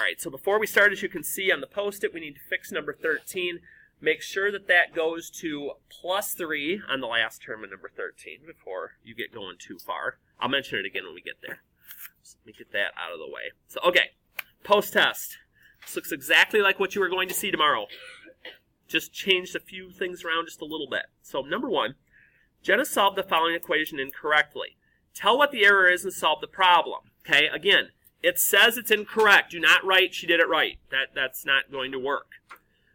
All right, so before we start, as you can see on the post-it, we need to fix number 13. Make sure that that goes to plus 3 on the last term of number 13 before you get going too far. I'll mention it again when we get there. So let me get that out of the way. So, okay, post-test. This looks exactly like what you are going to see tomorrow. Just changed a few things around just a little bit. So, number 1, Jenna solved the following equation incorrectly. Tell what the error is and solve the problem. Okay, again, it says it's incorrect. Do not write she did it right. That's not going to work.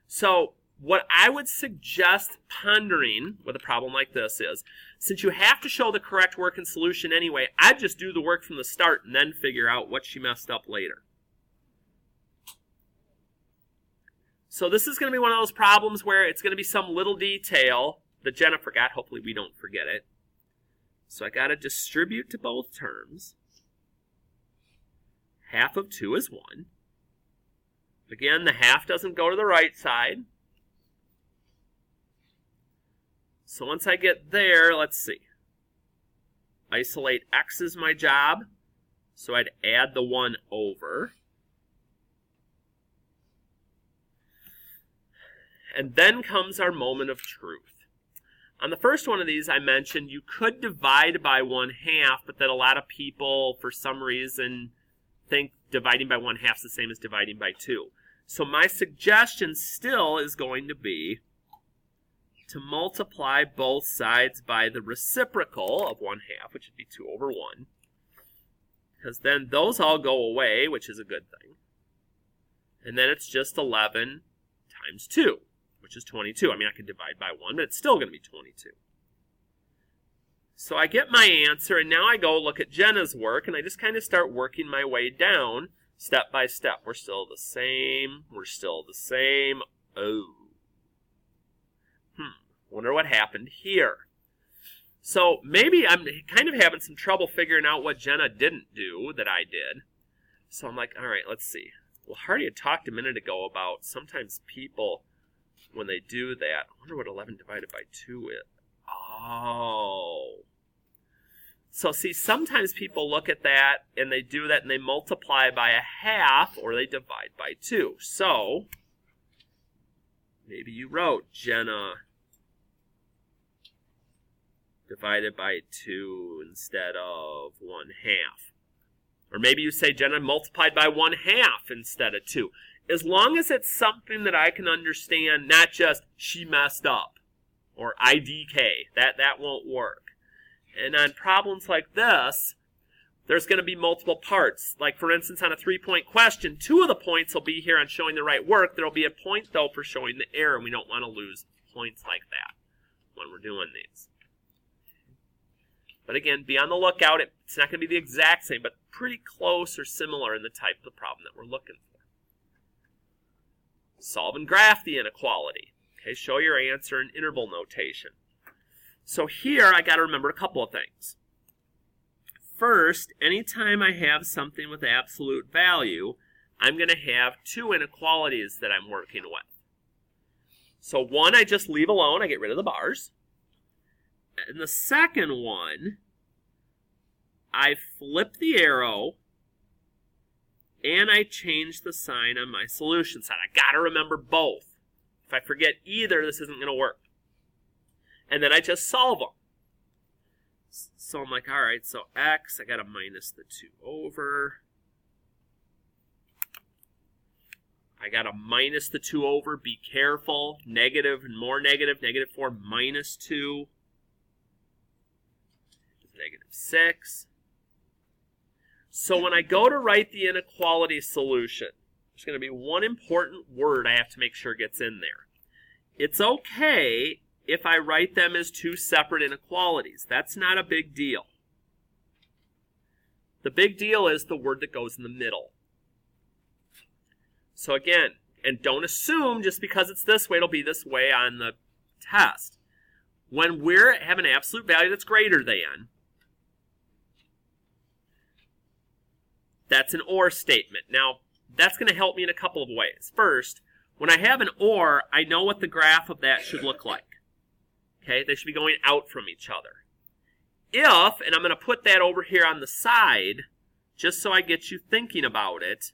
So, what I would suggest pondering with a problem like this is, since you have to show the correct work and solution anyway, I'd just do the work from the start and then figure out what she messed up later. So this is going to be one of those problems where it's going to be some little detail that Jenna forgot. Hopefully we don't forget it. So I got to distribute to both terms. Half of 2 is 1. Again, the half doesn't go to the right side. So once I get there, let's see. Isolate x is my job. So I'd add the 1 over. And then comes our moment of truth. On the first one of these, I mentioned you could divide by 1/2, but that a lot of people, for some reason, think dividing by 1/2 is the same as dividing by 2. So my suggestion still is going to be to multiply both sides by the reciprocal of 1/2, which would be 2 over 1. Because then those all go away, which is a good thing. And then it's just 11 times 2, which is 22. I mean, I could divide by 1, but it's still going to be 22. So I get my answer, and now I go look at Jenna's work, and I just kind of start working my way down step by step. We're still the same. We're still the same. Oh. Wonder what happened here. So maybe I'm kind of having some trouble figuring out what Jenna didn't do that I did. So I'm like, all right, let's see. Well, Harty had talked a minute ago about sometimes people, when they do that, I wonder what 11 divided by 2 is. Oh. So see, sometimes people look at that and they do that and they multiply by 1/2 or they divide by 2. So maybe you wrote Jenna divided by 2 instead of 1/2. Or maybe you say Jenna multiplied by 1/2 instead of 2. As long as it's something that I can understand, not just she messed up or IDK, that won't work. And on problems like this, there's going to be multiple parts. Like for instance, on a 3-point question, 2 of the points will be here on showing the right work. There'll be a point though for showing the error, and we don't want to lose points like that when we're doing these. But again, be on the lookout. It's not going to be the exact same, but pretty close or similar in the type of problem that we're looking for. Solve and graph the inequality. Okay, show your answer in interval notation. So here, I got to remember a couple of things. First, anytime I have something with absolute value, I'm going to have 2 inequalities that I'm working with. So one, I just leave alone. I get rid of the bars. And the second one, I flip the arrow and I change the sign on my solution side. I got to remember both. If I forget either, this isn't going to work. And then I just solve them. So I'm like, all right, so x, I got to minus the 2 over. I got to minus the 2 over. Be careful. Negative and more negative. Negative 4 minus 2. Negative 6. So when I go to write the inequality solution, there's going to be one important word I have to make sure gets in there. It's okay if I write them as 2 separate inequalities. That's not a big deal. The big deal is the word that goes in the middle. So again, and don't assume just because it's this way, it'll be this way on the test. When we have an absolute value that's greater than, that's an or statement. Now, that's going to help me in a couple of ways. First, when I have an or, I know what the graph of that should look like. Okay, they should be going out from each other. If, and I'm going to put that over here on the side, just so I get you thinking about it,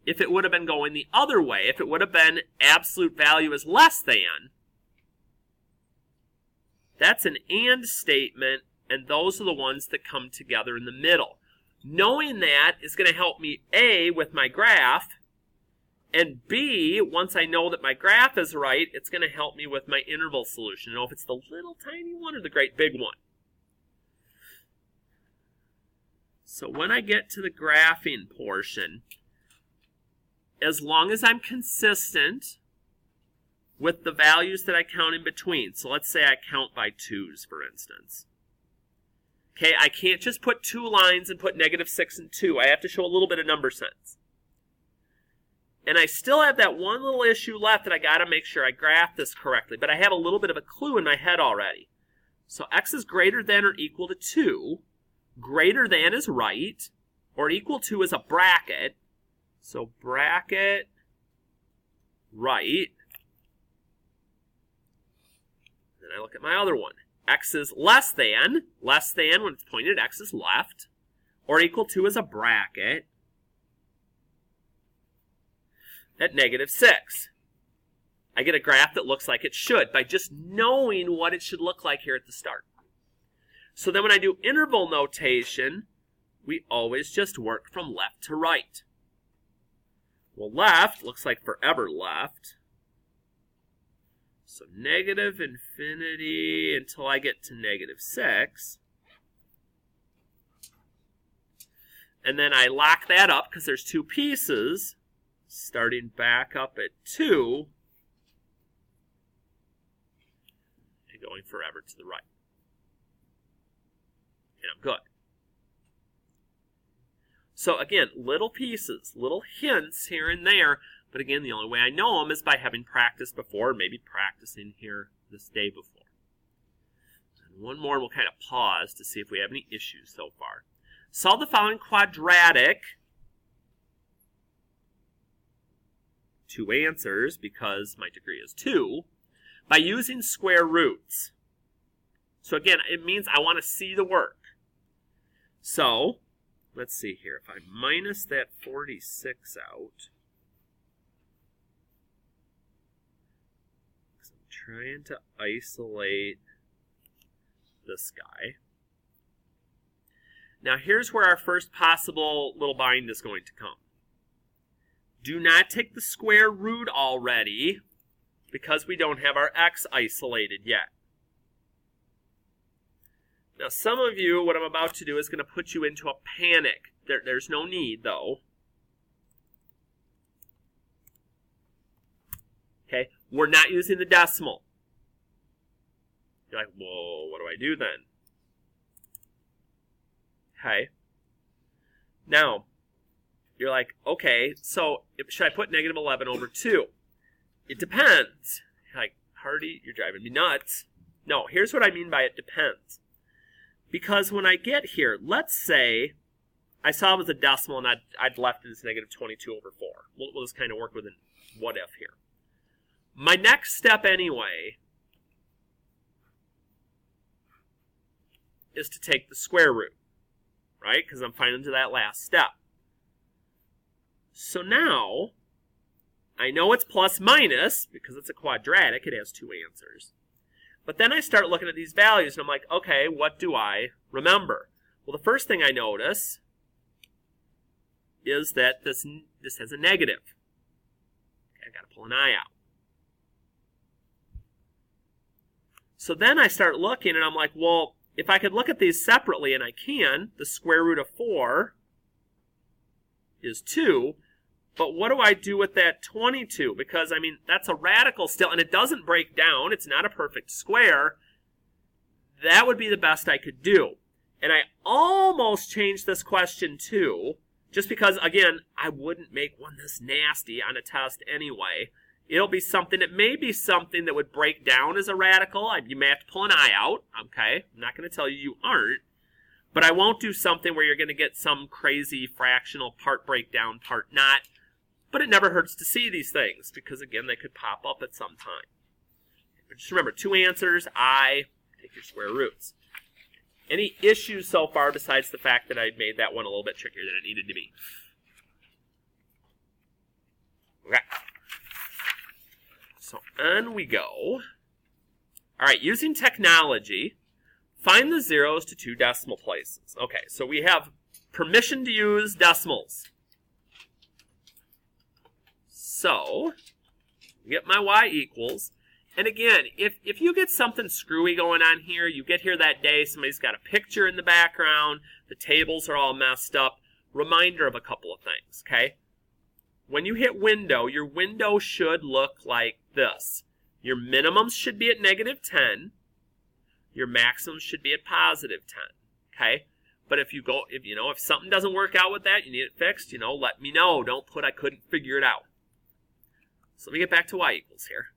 if it would have been going the other way, if it would have been absolute value is less than. That's an and statement, and those are the ones that come together in the middle. Knowing that is going to help me, A, with my graph, and B, once I know that my graph is right, it's going to help me with my interval solution. Know if it's the little tiny one or the great big one. So when I get to the graphing portion, as long as I'm consistent with the values that I count in between. So let's say I count by 2's, for instance. Okay, I can't just put 2 lines and put -6 and 2. I have to show a little bit of number sense. And I still have that one little issue left that I got to make sure I graph this correctly. But I have a little bit of a clue in my head already. So x is greater than or equal to 2. Greater than is right. Or equal to is a bracket. So bracket right. Then I look at my other one. X is less than when it's pointed, x is left. Or equal to is a bracket. At -6. I get a graph that looks like it should by just knowing what it should look like here at the start. So then when I do interval notation, we always just work from left to right. Well, left looks like forever left. So negative infinity until I get to -6. And then I lock that up because there's 2 pieces. Starting back up at 2 and going forever to the right. And I'm good. So again, little pieces, little hints here and there, but again, the only way I know them is by having practiced before, maybe practicing here this day before. And one more, and we'll kind of pause to see if we have any issues so far. Solve the following quadratic. 2 answers, because my degree is 2, by using square roots. So again, it means I want to see the work. So, let's see here. If I minus that 46 out, because I'm trying to isolate this guy. Now here's where our first possible little bind is going to come. Do not take the square root already, because we don't have our x isolated yet. Now some of you, what I'm about to do is going to put you into a panic. There's no need, though. Okay, we're not using the decimal. You're like, whoa, what do I do then? Okay. Now, you're like, okay, so should I put -11 over 2? It depends. You're like, Harty, you're driving me nuts. No, here's what I mean by it depends. Because when I get here, let's say I saw it was a decimal and I'd left it as -22 over 4. We'll just kind of work with a what if here. My next step anyway is to take the square root, right? Because I'm finding to that last step. So now, I know it's plus minus, because it's a quadratic, it has 2 answers. But then I start looking at these values, and I'm like, okay, what do I remember? Well, the first thing I notice is that this has a negative. Okay, I've got to pull an eye out. So then I start looking, and I'm like, well, if I could look at these separately, and I can, the square root of 4 is 2. But what do I do with that 22? Because, I mean, that's a radical still, and it doesn't break down. It's not a perfect square. That would be the best I could do. And I almost changed this question too, just because, again, I wouldn't make one this nasty on a test anyway. It'll be something, it may be something that would break down as a radical. You may have to pull an eye out, okay? I'm not going to tell you you aren't. But I won't do something where you're going to get some crazy fractional part breakdown, part not. But it never hurts to see these things, because again, they could pop up at some time. But just remember, 2 answers, take your square roots. Any issues so far besides the fact that I made that one a little bit trickier than it needed to be? on we go. All right, using technology, find the zeros to 2 decimal places. Okay, so we have permission to use decimals. So, get my y equals. And again, if you get something screwy going on here, you get here that day, somebody's got a picture in the background, the tables are all messed up, reminder of a couple of things, okay? When you hit window, your window should look like this. Your minimums should be at -10. Your maximums should be at +10, okay? But if if something doesn't work out with that, you need it fixed, let me know. Don't put I couldn't figure it out. So let me get back to y equals here.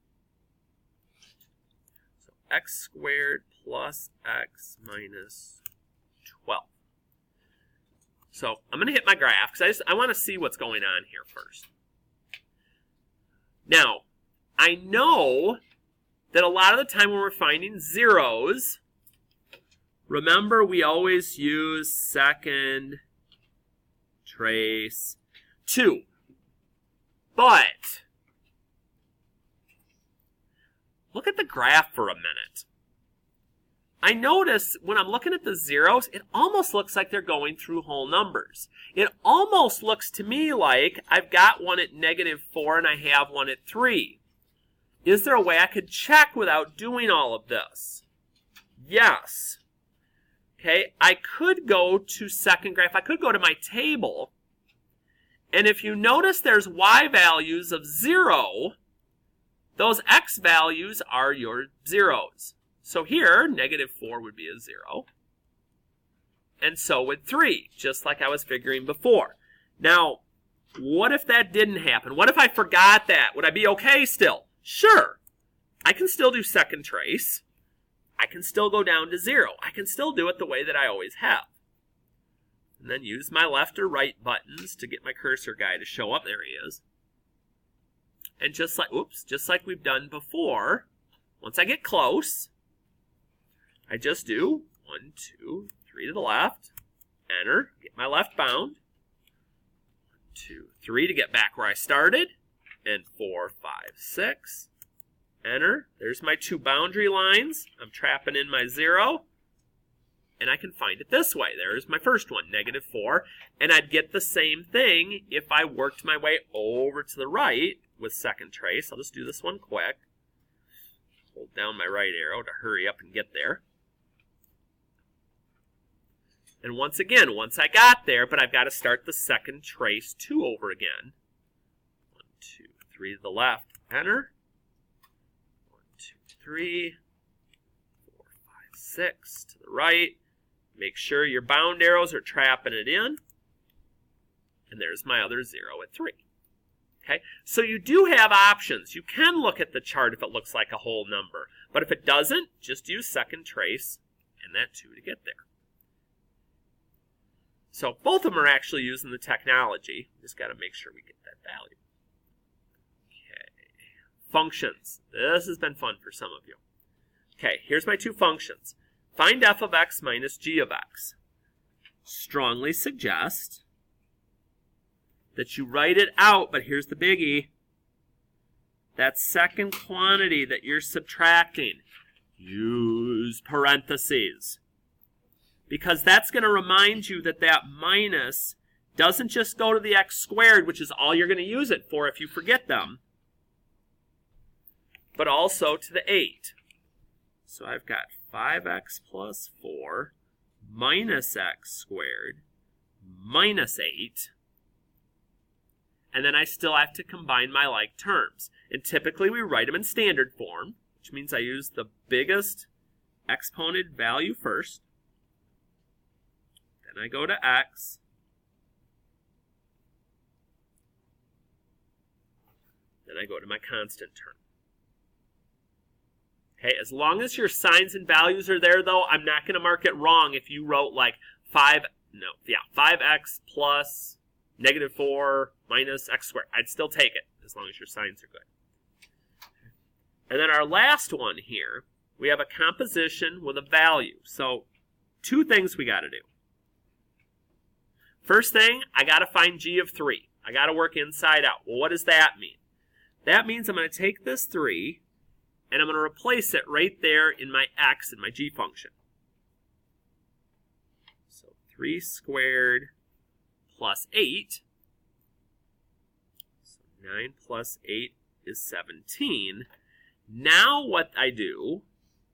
So x squared plus x minus 12. So I'm going to hit my graph because I want to see what's going on here first. Now, I know that a lot of the time when we're finding zeros, remember we always use second trace 2. But look at the graph for a minute. I notice when I'm looking at the zeros, it almost looks like they're going through whole numbers. It almost looks to me like I've got one at -4 and I have one at 3. Is there a way I could check without doing all of this? Yes. Okay, I could go to second graph. I could go to my table. And if you notice there's y values of 0, those x values are your zeros. So here, -4 would be a 0. And so would 3, just like I was figuring before. Now, what if that didn't happen? What if I forgot that? Would I be okay still? Sure. I can still do second trace. I can still go down to 0. I can still do it the way that I always have. And then use my left or right buttons to get my cursor guy to show up. There he is. And just like we've done before, once I get close, I just do 1, 2, 3 to the left, enter, get my left bound, 1, 2, 3 to get back where I started, and 4, 5, 6, enter. There's my 2 boundary lines. I'm trapping in my 0, and I can find it this way. There's my first one, -4, and I'd get the same thing if I worked my way over to the right with second trace. I'll just do this one quick. Hold down my right arrow to hurry up and get there. And once again, once I got there, but I've got to start the second trace 2 over again. 1, 2, 3 to the left, enter. 1, 2, 3, 4, 5, 6 to the right. Make sure your bound arrows are trapping it in. And there's my other 0 at 3. Okay, so you do have options. You can look at the chart if it looks like a whole number. But if it doesn't, just use second trace and that 2 to get there. So both of them are actually using the technology. Just got to make sure we get that value. Okay, functions. This has been fun for some of you. Okay, here's my 2 functions. Find f of x minus g of x. Strongly suggest that you write it out, but here's the biggie. That second quantity that you're subtracting, use parentheses. Because that's going to remind you that that minus doesn't just go to the x squared, which is all you're going to use it for if you forget them, but also to the 8. So I've got 5x plus 4 minus x squared minus 8. And then I still have to combine my like terms. And typically we write them in standard form, which means I use the biggest exponent value first. Then I go to x. Then I go to my constant term. Okay, as long as your signs and values are there, though, I'm not going to mark it wrong if you wrote like 5x plus -4 minus x squared. I'd still take it as long as your signs are good. And then our last one here, we have a composition with a value. So 2 things we got to do. First thing, I got to find g of 3. I got to work inside out. Well, what does that mean? That means I'm going to take this 3 and I'm going to replace it right there in my x in my g function. So 3 squared plus 8. So 9 plus 8 is 17. Now what I do,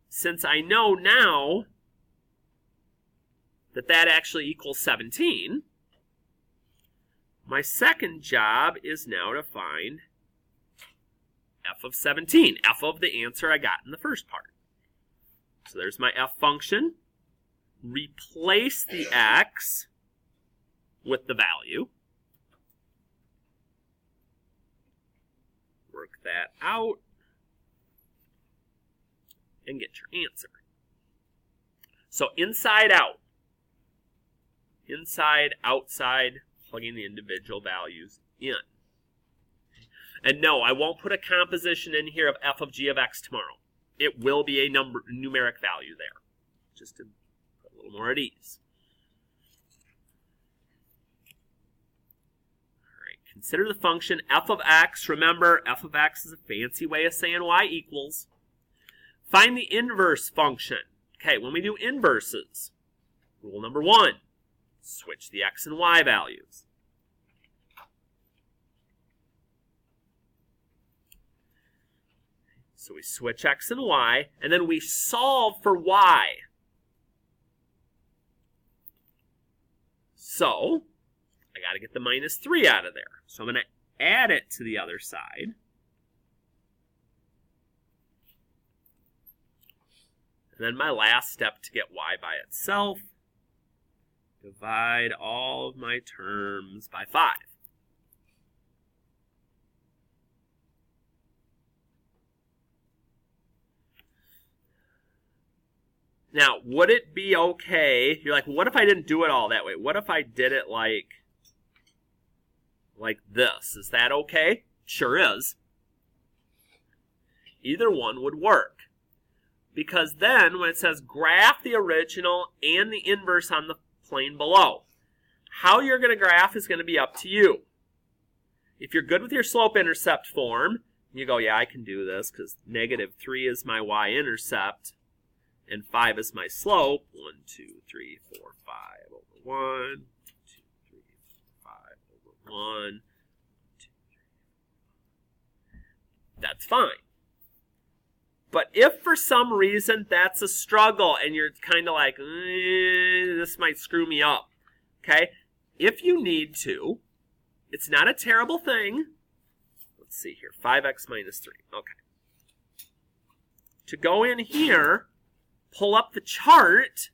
since I know now that that actually equals 17, my second job is now to find f of 17, f of the answer I got in the first part. So there's my f function. Replace the x with the value. Work that out and get your answer. So inside out. Inside, outside, plugging the individual values in. And no, I won't put a composition in here of f of g of x tomorrow. It will be a numeric value there, just to put a little more at ease. All right, consider the function f of x. Remember, f of x is a fancy way of saying y equals. Find the inverse function. Okay, when we do inverses, rule number 1, switch the x and y values. So we switch x and y, and then we solve for y. So I got to get the minus 3 out of there. So I'm going to add it to the other side. And then my last step to get y by itself, divide all of my terms by 5. Now, would it be okay? You're like, what if I didn't do it all that way? What if I did it like this? Is that okay? Sure is. Either one would work. Because then, when it says graph the original and the inverse on the plane below, how you're going to graph is going to be up to you. If you're good with your slope-intercept form, you go, yeah, I can do this because -3 is my y-intercept. And 5 is my slope. 1, 2, 3, 4, 5 over 1. 2, 3, 4, 5 over 1. 2, 3. That's fine. But if for some reason that's a struggle and you're kind of like, this might screw me up, okay? If you need to, it's not a terrible thing. Let's see here, 5x minus 3. Okay. To go in here, pull up the chart,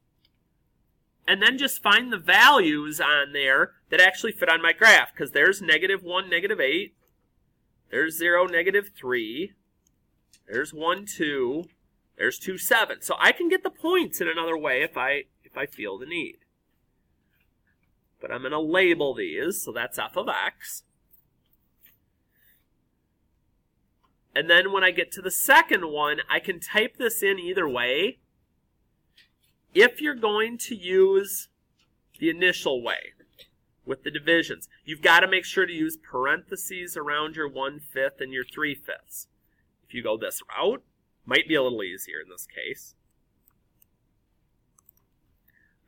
and then just find the values on there that actually fit on my graph. Because there's -1, -8. There's 0, -3. There's 1, 2. There's 2, 7. So I can get the points in another way if I feel the need. But I'm going to label these. So that's f of x. And then when I get to the second one, I can type this in either way. If you're going to use the initial way with the divisions, you've got to make sure to use parentheses around your 1/5 and your 3/5. If you go this route, might be a little easier in this case.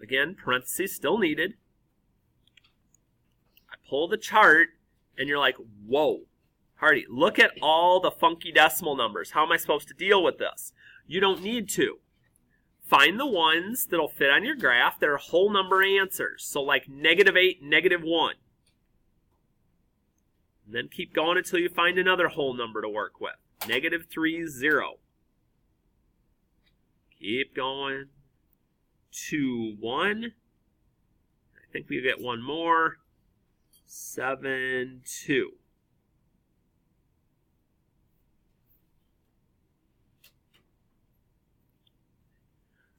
Again, parentheses still needed. I pull the chart, and you're like, whoa, Harty, look at all the funky decimal numbers. How am I supposed to deal with this? You don't need to. Find the ones that'll fit on your graph that are whole number answers. So like -8, -1. And then keep going until you find another whole number to work with. -3, 0. Keep going. 2, 1. I think we get one more. 7, 2.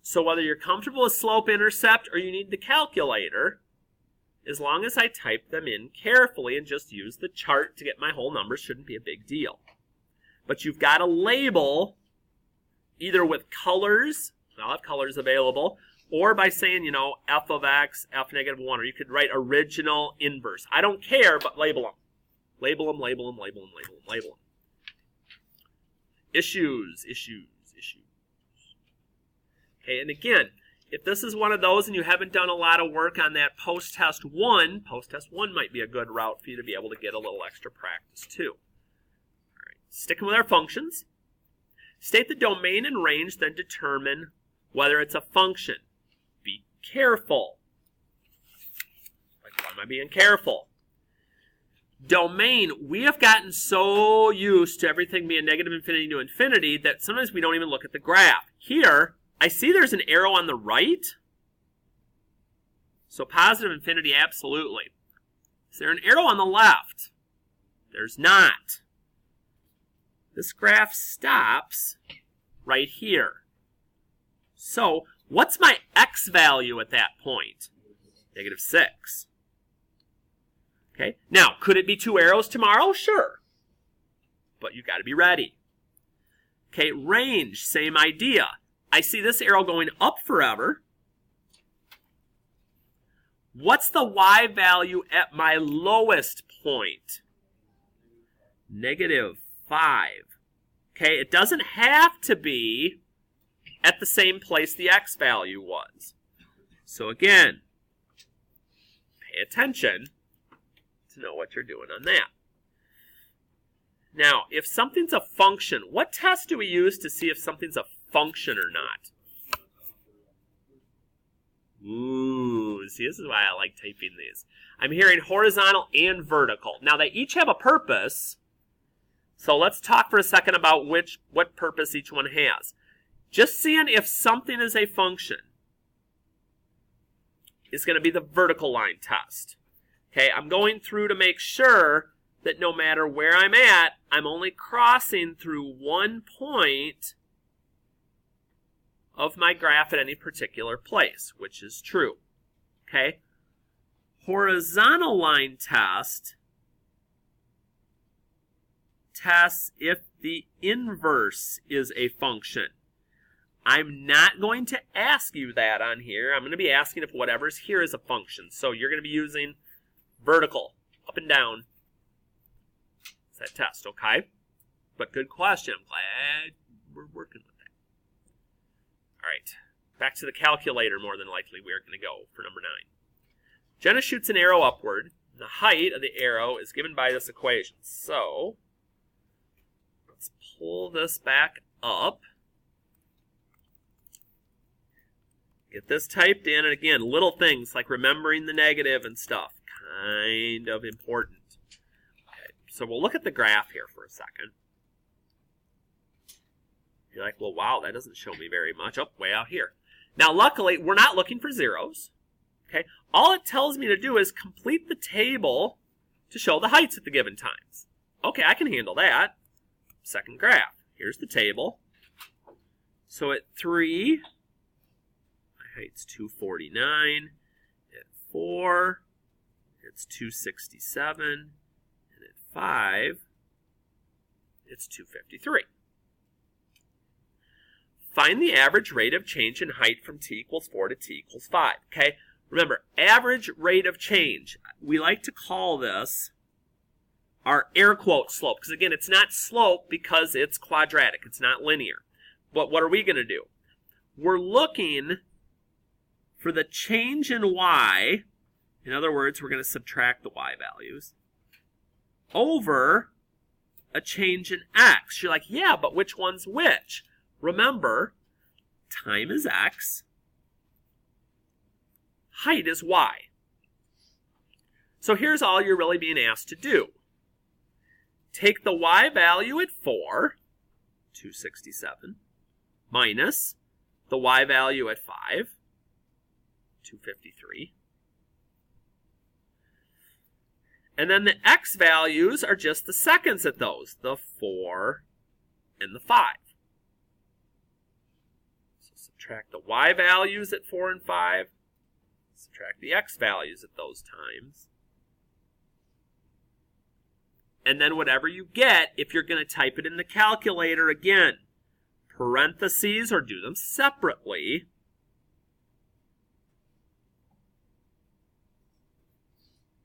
So whether you're comfortable with slope-intercept or you need the calculator, as long as I type them in carefully and just use the chart to get my whole numbers, shouldn't be a big deal. But you've got to label either with colors, I'll have colors available, or by saying, f of x, f -1, or you could write original inverse. I don't care, but label them. Label them, label them, label them, label them, label them. Issues. Okay, and again, if this is one of those and you haven't done a lot of work on that post-test 1, post-test 1 might be a good route for you to be able to get a little extra practice too. All right, sticking with our functions. State the domain and range, then determine whether it's a function. Be careful. Like, why am I being careful? Domain, we have gotten so used to everything being negative infinity to infinity that sometimes we don't even look at the graph. Here, I see there's an arrow on the right. So positive infinity, absolutely. Is there an arrow on the left? There's not. This graph stops right here. So, what's my x value at that point? -6. Okay, now, could it be 2 arrows tomorrow? Sure. But you've got to be ready. Okay, range, same idea. I see this arrow going up forever. What's the y value at my lowest point? -5. Okay, it doesn't have to be at the same place the x value was. So again, pay attention to know what you're doing on that. Now, if something's a function, what test do we use to see if something's a function or not? Ooh, see, this is why I like typing these. I'm hearing horizontal and vertical. Now, they each have a purpose, so let's talk for a second about what purpose each one has. Just seeing if something is a function is going to be the vertical line test. Okay, I'm going through to make sure that no matter where I'm at, I'm only crossing through one point of my graph at any particular place, which is true. Okay? Horizontal line test tests if the inverse is a function. I'm not going to ask you that on here. I'm going to be asking if whatever's here is a function. So you're going to be using vertical, up and down. It's that test, okay? But good question. I'm glad we're working with that. All right. Back to the calculator, more than likely, we are going to go for number 9. Jenna shoots an arrow upward. The height of the arrow is given by this equation. So, let's pull this back up. Get this typed in. And again, little things like remembering the negative and stuff. Kind of important. Okay, so we'll look at the graph here for a second. You're like, well, wow, that doesn't show me very much. Oh, way out here. Now, luckily, we're not looking for zeros. Okay, all it tells me to do is complete the table to show the heights at the given times. Okay, I can handle that. Second graph. Here's the table. So at 3, my height's 249. At 4, it's 267. And at 5, it's 253. Find the average rate of change in height from t equals 4 to t equals 5. Okay? Remember, average rate of change. We like to call this our air quote slope. Because again, it's not slope because it's quadratic. It's not linear. But what are we going to do? We're looking for the change in y. In other words, we're going to subtract the y values over a change in x. You're like, yeah, but which one's which? Remember, time is x, height is y. So here's all you're really being asked to do. Take the y value at 4, 267, minus the y value at 5, 253. And then the x values are just the seconds at those, the 4 and the 5. So subtract the y values at 4 and 5, subtract the x values at those times. And then whatever you get, if you're going to type it in the calculator again, parentheses or do them separately.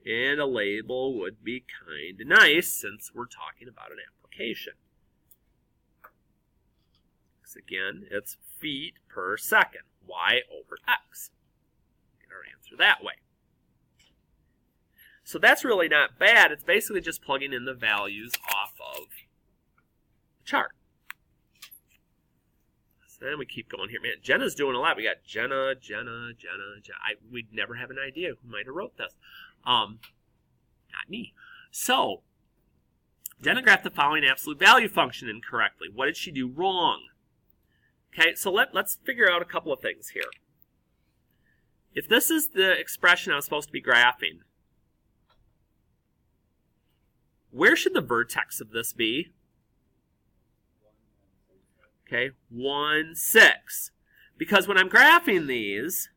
And a label would be kind of nice since we're talking about an application. Because again, it's feet per second, y over x. Get our answer that way. So that's really not bad. It's basically just plugging in the values off of the chart. So then we keep going here. Man, Jenna's doing a lot. We got Jenna. We'd never have an idea who might have wrote this. Not me. So, Jenna graphed the following absolute value function incorrectly. What did she do wrong? Okay, so let's figure out a couple of things here. If this is the expression I was supposed to be graphing, where should the vertex of this be? Okay, 1, 6. Because when I'm graphing these,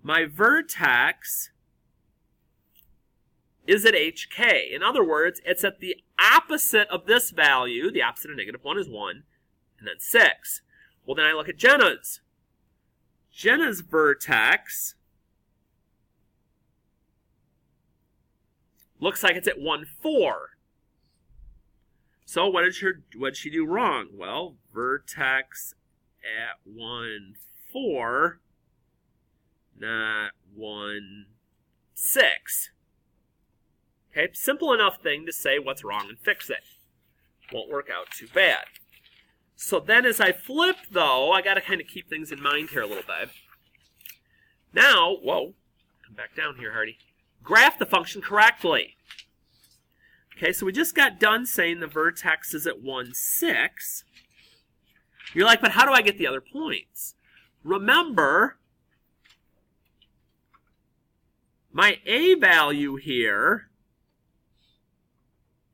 my vertex is at HK. In other words, it's at the opposite of this value. The opposite of -1 is 1, and then 6. Well, then I look at Jenna's. Jenna's vertex looks like it's at 1, 4. So what did she do wrong? Well, vertex at 1, 4, not 1, 6. Okay, simple enough thing to say what's wrong and fix it. Won't work out too bad. So then as I flip, though, I got to kind of keep things in mind here a little bit. Now, whoa, come back down here, Harty. Graph the function correctly. Okay, so we just got done saying the vertex is at 1, 6. You're like, but how do I get the other points? Remember, my A value here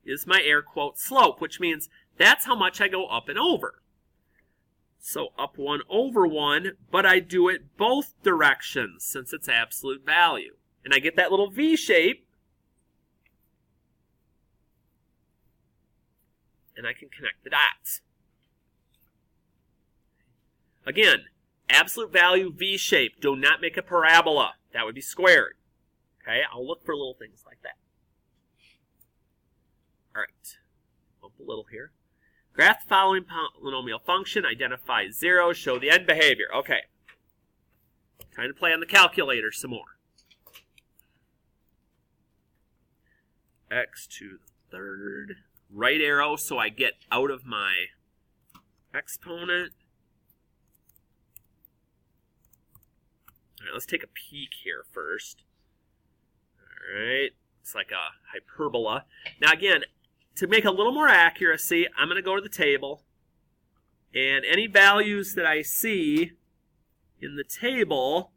is my air quote slope, which means that's how much I go up and over. So up 1 over 1, but I do it both directions since it's absolute value. And I get that little V shape. And I can connect the dots. Again, absolute value V shape. Do not make a parabola. That would be squared. Okay, I'll look for little things like that. All right, bump a little here. Graph the following polynomial function. Identify zeros. Show the end behavior. Okay, time to play on the calculator some more. X to the third. Right arrow so I get out of my exponent. All right, let's take a peek here first. All right, it's like a hyperbola. Now again, to make a little more accuracy, I'm going to go to the table, and any values that I see in the table,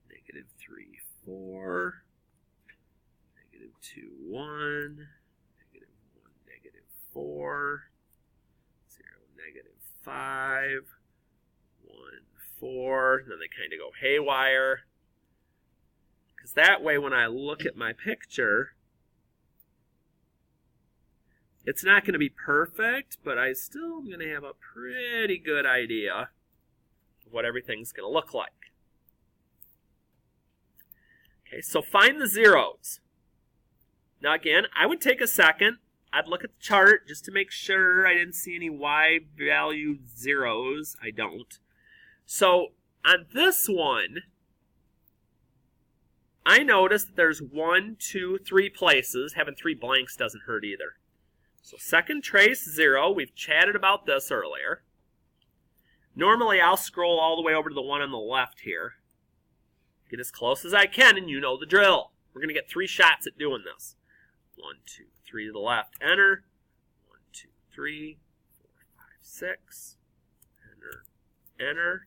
-3, 4, -2, 1, 4, 0, -5, 1, 4. And then they kind of go haywire. Because that way when I look at my picture, it's not going to be perfect, but I still am going to have a pretty good idea of what everything's going to look like. Okay, so find the zeros. Now again, I would take a second. I'd look at the chart just to make sure I didn't see any y-valued zeros. I don't. So on this one, I noticed that there's 1, 2, 3 places. Having 3 blanks doesn't hurt either. So second trace 0. We've chatted about this earlier. Normally I'll scroll all the way over to the one on the left here. Get as close as I can, and you know the drill. We're going to get 3 shots at doing this. 1, 2, 3 to the left, enter. 1, 2, 3, 4, 5, 6. Enter, enter.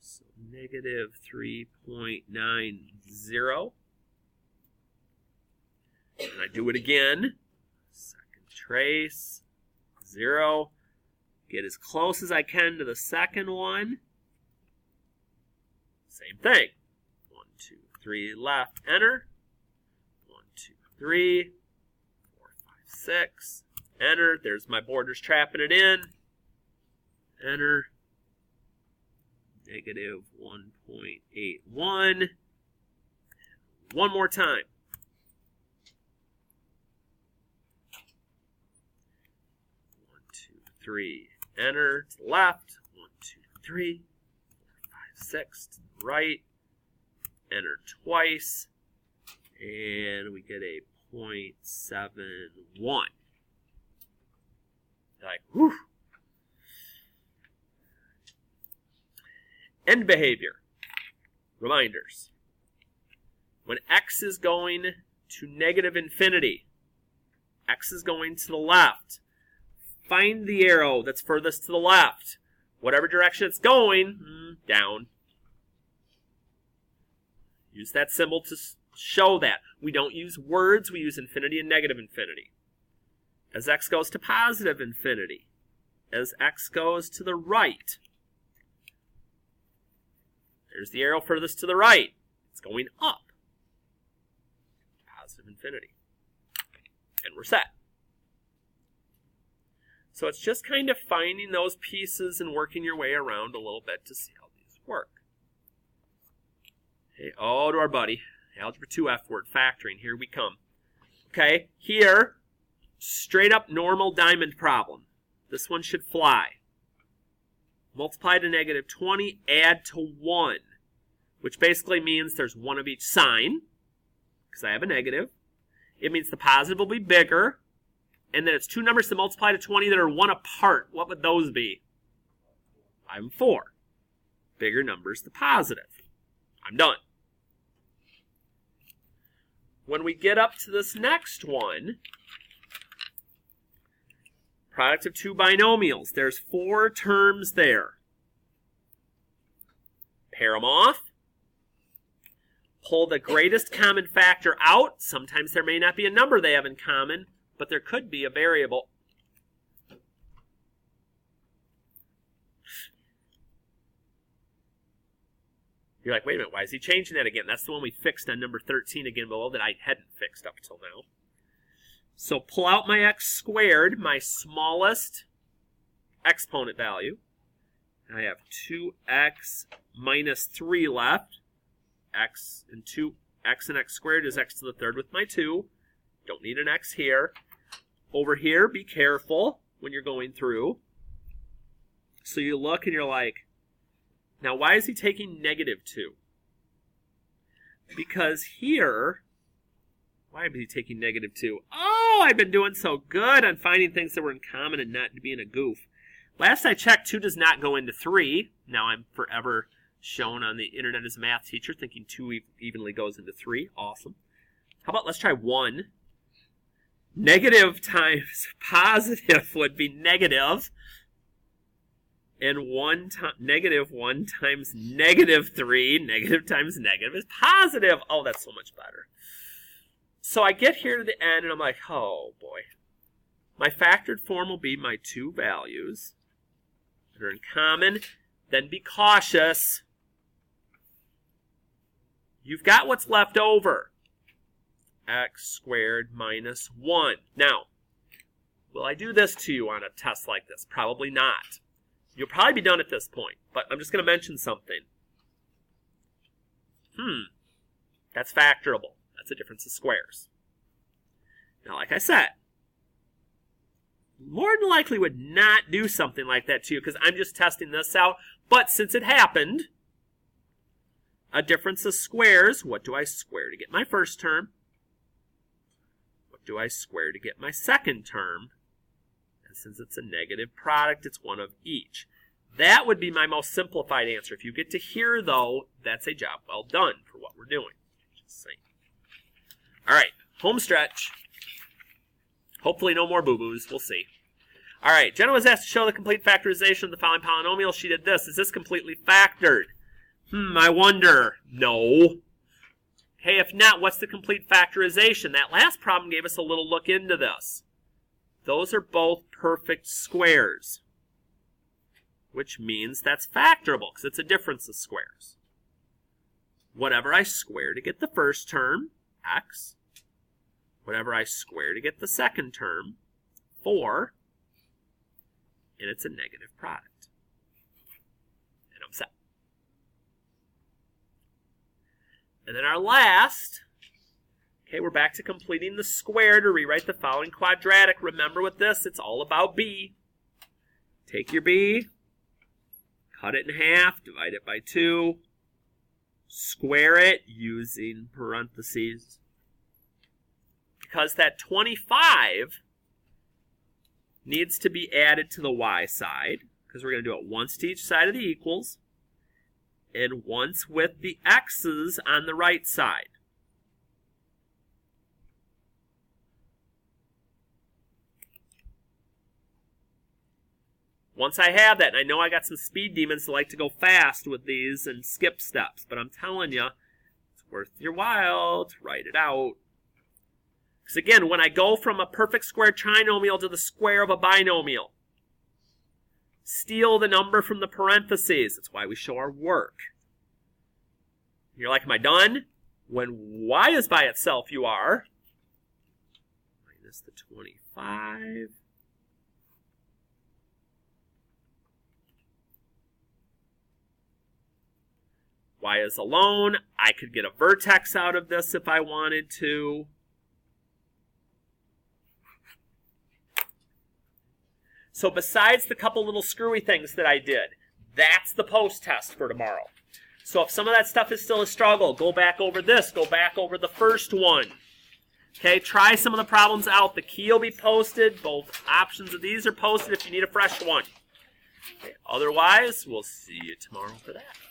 So -3.90. And I do it again. Second trace, 0. Get as close as I can to the second one. Same thing. 1, 2, 3 left, enter. 1, 2, 3, 4, 5, 6. Enter. There's my borders trapping it in. Enter. -1.81. One more time. 3. Enter to the left. 1, 2, 3, 4, 5, 6 to the right. Enter twice. And we get a 0.71. Like, whew. End behavior. Reminders. When x is going to negative infinity, x is going to the left. Find the arrow that's furthest to the left. Whatever direction it's going, down. Use that symbol to show that. We don't use words, we use infinity and negative infinity. As x goes to positive infinity, as x goes to the right, there's the arrow furthest to the right. It's going up. Positive infinity. And we're set. So it's just kind of finding those pieces and working your way around a little bit to see how these work. Okay, oh, to our buddy. Algebra 2 F word, factoring. Here we come. Okay, here, straight up normal diamond problem. This one should fly. Multiply to negative 20, add to 1, which basically means there's one of each sign, because I have a negative. It means the positive will be bigger, and then it's two numbers that multiply to 20 that are 1 apart. What would those be? 5 and 4. Bigger numbers, the positive. I'm done. When we get up to this next one, product of two binomials, there's 4 terms there. Pair them off. Pull the greatest common factor out. Sometimes there may not be a number they have in common, but there could be a variable. You're like, wait a minute, why is he changing that again? That's the one we fixed on number 13 again below that I hadn't fixed up till now. So pull out my x squared, my smallest exponent value. I have 2x minus 3 left. X and x squared is x to the third with my 2. Don't need an x here. Over here, be careful when you're going through. So you look and you're like, now why is he taking negative 2? Because here, why is he taking negative 2? Oh, I've been doing so good on finding things that were in common and not being a goof. Last I checked, 2 does not go into 3. Now I'm forever shown on the internet as a math teacher thinking 2 evenly goes into 3. Awesome. How about let's try 1. Negative times positive would be negative. And negative 1 times negative 3, negative times negative is positive. Oh, that's so much better. So I get here to the end and I'm like, oh boy. My factored form will be my 2 values that are in common. Then be cautious. You've got what's left over. X squared minus 1. Now, will I do this to you on a test like this? Probably not. You'll probably be done at this point, but I'm just going to mention something. That's factorable. That's a difference of squares. Now, like I said, more than likely would not do something like that to you because I'm just testing this out. But since it happened, a difference of squares, what do I square to get my first term? What do I square to get my second term? And since it's a negative product, it's one of each. That would be my most simplified answer. If you get to here, though, that's a job well done for what we're doing. Just saying. All right, home stretch. Hopefully no more boo-boos. We'll see. All right, Jenna was asked to show the complete factorization of the following polynomial. She did this. Is this completely factored? I wonder. No. Okay, if not, what's the complete factorization? That last problem gave us a little look into this. Those are both perfect squares, which means that's factorable because it's a difference of squares. Whatever I square to get the first term, x. Whatever I square to get the second term, 4. And it's a negative product. And I'm set. And then our last, okay, we're back to completing the square to rewrite the following quadratic. Remember with this, it's all about b. Take your b, cut it in half, divide it by 2, square it using parentheses. Because that 25 needs to be added to the y side, because we're going to do it once to each side of the equals, and once with the x's on the right side. Once I have that, and I know I got some speed demons that like to go fast with these and skip steps, but I'm telling you, it's worth your while to write it out. Because again, when I go from a perfect square trinomial to the square of a binomial, steal the number from the parentheses. That's why we show our work. You're like, am I done? When y is by itself, you are. Minus the 25. Y is alone. I could get a vertex out of this if I wanted to. So besides the couple little screwy things that I did, that's the post-test for tomorrow. So if some of that stuff is still a struggle, go back over this. Go back over the first one. Okay, try some of the problems out. The key will be posted. Both options of these are posted if you need a fresh one. Okay, otherwise, we'll see you tomorrow for that.